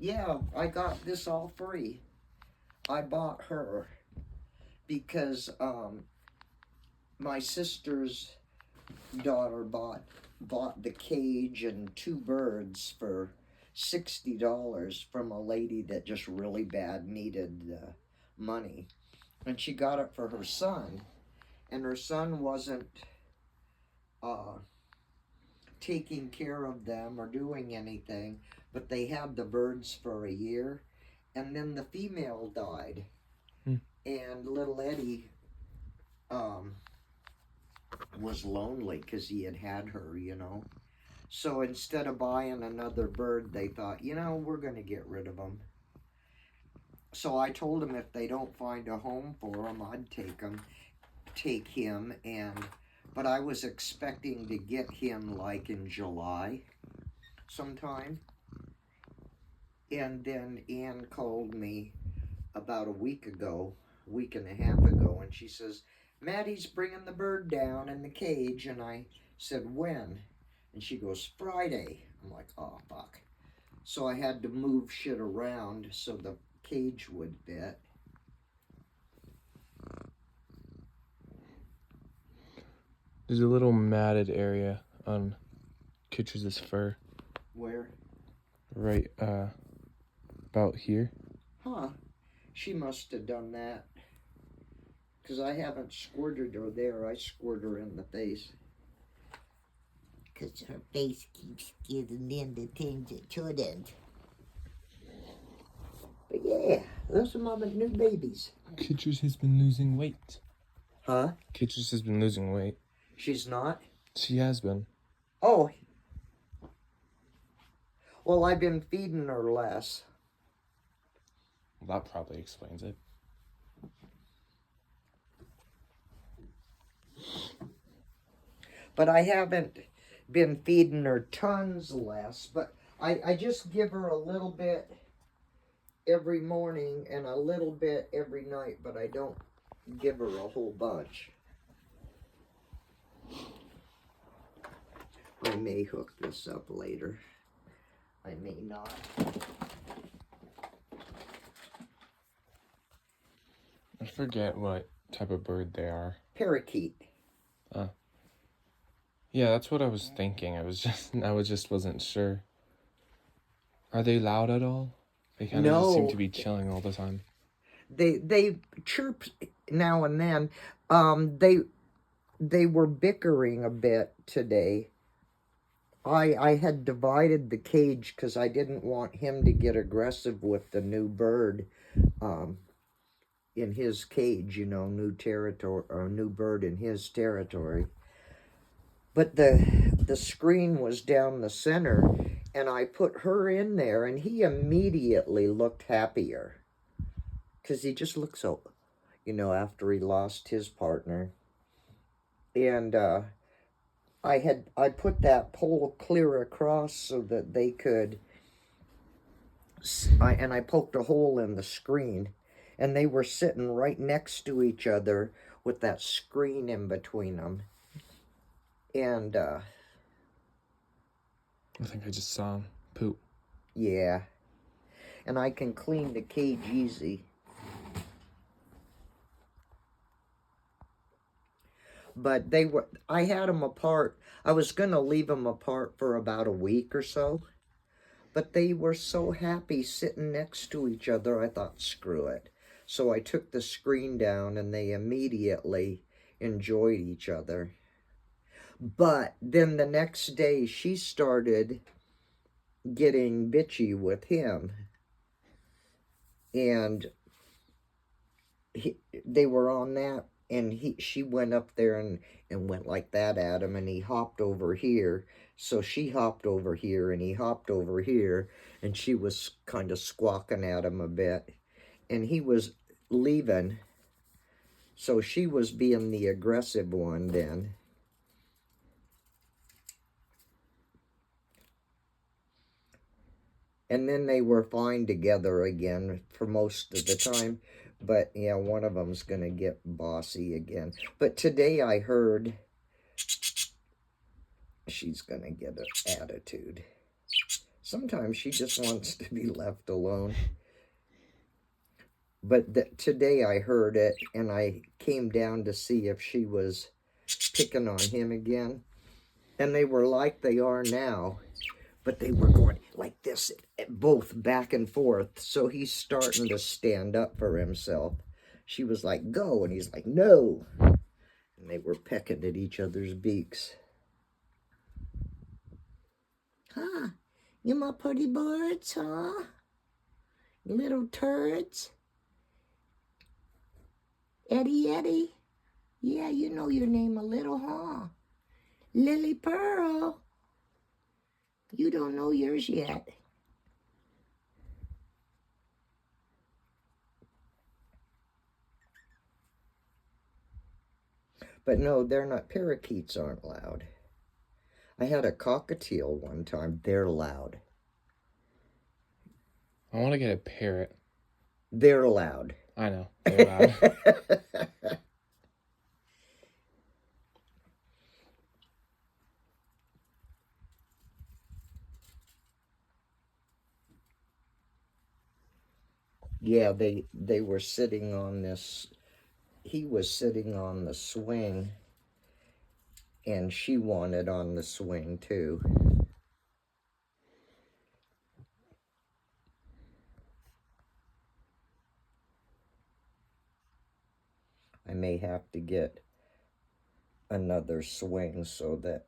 Yeah, I got this all free. I bought her because my sister's daughter bought the cage and two birds for $60 from a lady that just really bad needed money, and she got it for her son, and her son wasn't uh, taking care of them or doing anything, but they had the birds for a year, and then the female died, and little Eddie um, was lonely because he had her, you know. So instead of buying another bird, they thought, you know, we're going to get rid of them. So I told them if they don't find a home for him, I'd take him, but I was expecting to get him like in July sometime. And then Ann called me about a week and a half ago, and she says, Maddie's bringing the bird down in the cage. And I said, when? And she goes, Friday. I'm like, oh, fuck. So I had to move shit around so the cage would fit. There's a little matted area on Kitchener's fur. Where? Right, about here. Huh. She must have done that. Because I haven't squirted her there. I squirt her in the face. Because her face keeps getting into things it shouldn't. But yeah, those are my new babies. Kitchener's has been losing weight. Huh? Kitchener's has been losing weight. She's not? She has been. Oh. Well, I've been feeding her less. Well, that probably explains it. But I haven't been feeding her tons less. But I just give her a little bit every morning and a little bit every night. But I don't give her a whole bunch. I may hook this up later. I may not. I forget what type of bird they are. Parakeet. Yeah, that's what I was thinking. I just wasn't sure. Are they loud at all? They kind of just seem to be chilling all the time. They chirp now and then. They were bickering a bit today. I had divided the cage because I didn't want him to get aggressive with the new bird in his cage, you know, new territory, or new bird in his territory. But the screen was down the center, and I put her in there, and he immediately looked happier. Because he just looked so, you know, after he lost his partner. And I put that pole clear across so that they could, and I poked a hole in the screen, and they were sitting right next to each other with that screen in between them. And I think I just saw him poop. Yeah. And I can clean the cage easy. But I had them apart. I was going to leave them apart for about a week or so. But they were so happy sitting next to each other, I thought, screw it. So I took the screen down, and they immediately enjoyed each other. But then the next day, she started getting bitchy with him. And they were on that, and she went up there and went like that at him, and he hopped over here. So she hopped over here, and he hopped over here, and she was kind of squawking at him a bit. And he was leaving, so she was being the aggressive one then. And then they were fine together again for most of the time. But, yeah, one of them's going to get bossy again. But today I heard she's going to get an attitude. Sometimes she just wants to be left alone. But today I heard it, and I came down to see if she was picking on him again. And they were like they are now, but they were going like this, both back and forth. So he's starting to stand up for himself. She was like, go, and he's like, no. And they were pecking at each other's beaks. Huh? You my pretty birds, huh? You little turds. Eddie. Yeah, you know your name a little, huh? Lily Pearl. You don't know yours yet. But no, they're not. Parakeets aren't loud. I had a cockatiel one time. They're loud. I want to get a parrot. They're loud. I know. They're loud. Yeah, they were sitting on this. He was sitting on the swing, and she wanted on the swing too. I may have to get another swing so that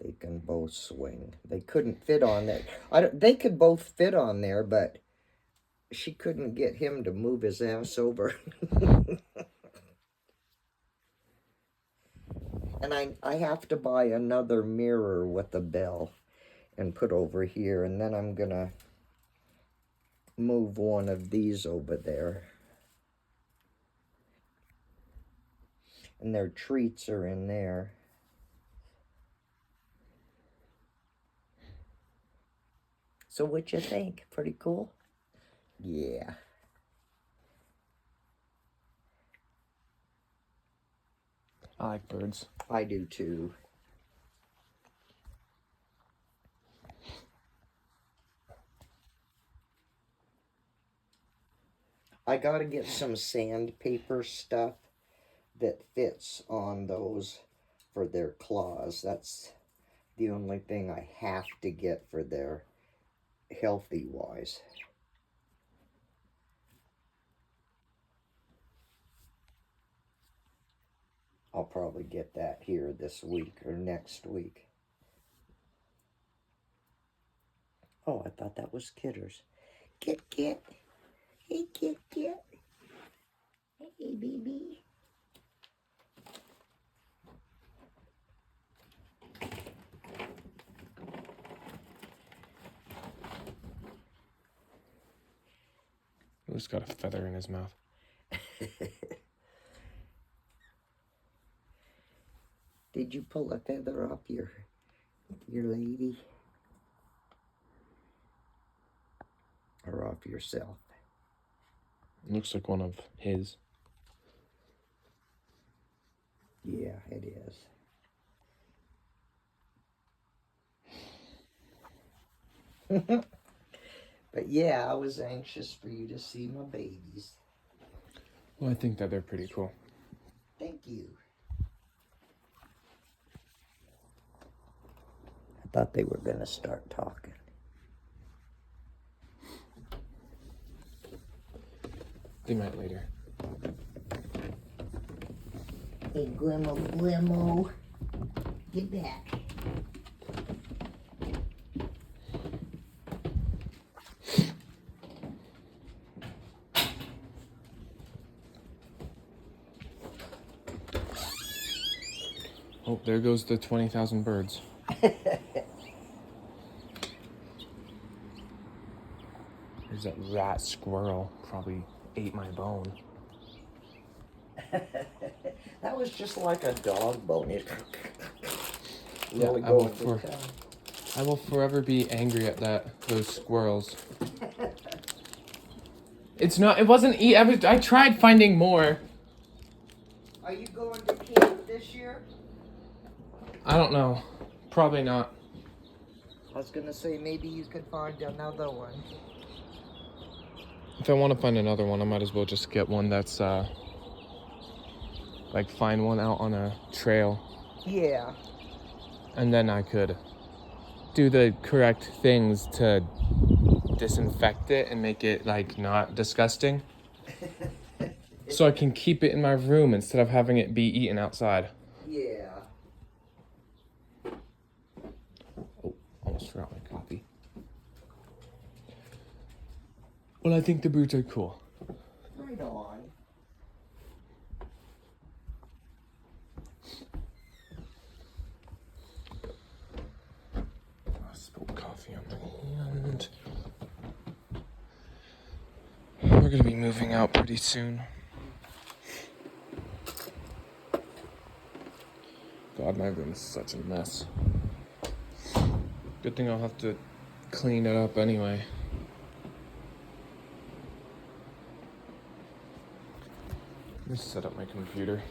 they can both swing. They couldn't fit on there. They could both fit on there, but she couldn't get him to move his ass over. And I have to buy another mirror with a bell and put over here. And then I'm going to move one of these over there. And their treats are in there. So what you think? Pretty cool? Yeah. I like birds. I do too. I gotta get some sandpaper stuff that fits on those for their claws. That's the only thing I have to get for their healthy wise. I'll probably get that here this week or next week. Oh, I thought that was Kitters. Kit. Hey, Kit. Hey, baby. He's got a feather in his mouth. Did you pull a feather off your lady? Or off yourself? Looks like one of his. Yeah, it is. But yeah, I was anxious for you to see my babies. Well, I think that they're pretty cool. Thank you. I thought they were going to start talking. They might later. Hey, Glimmo. Get back. Oh, there goes the 20,000 birds. There's that squirrel. Probably ate my bone. That was just like a dog bone. Yeah, Really I will forever be angry at those squirrels. It wasn't I tried finding more. Are you going to camp this year? I don't know. Probably not. I was gonna say maybe you could find another one. If I want to find another one, I might as well just get one that's, like, find one out on a trail. Yeah. And then I could do the correct things to disinfect it and make it, like, not disgusting. So I can keep it in my room instead of having it be eaten outside. Yeah. Oh, almost forgot my coffee. Well, I think the birds are cool. Right on. I spilled coffee on my hand. We're gonna be moving out pretty soon. God, my room is such a mess. Good thing I'll have to clean it up anyway. Let me set up my computer.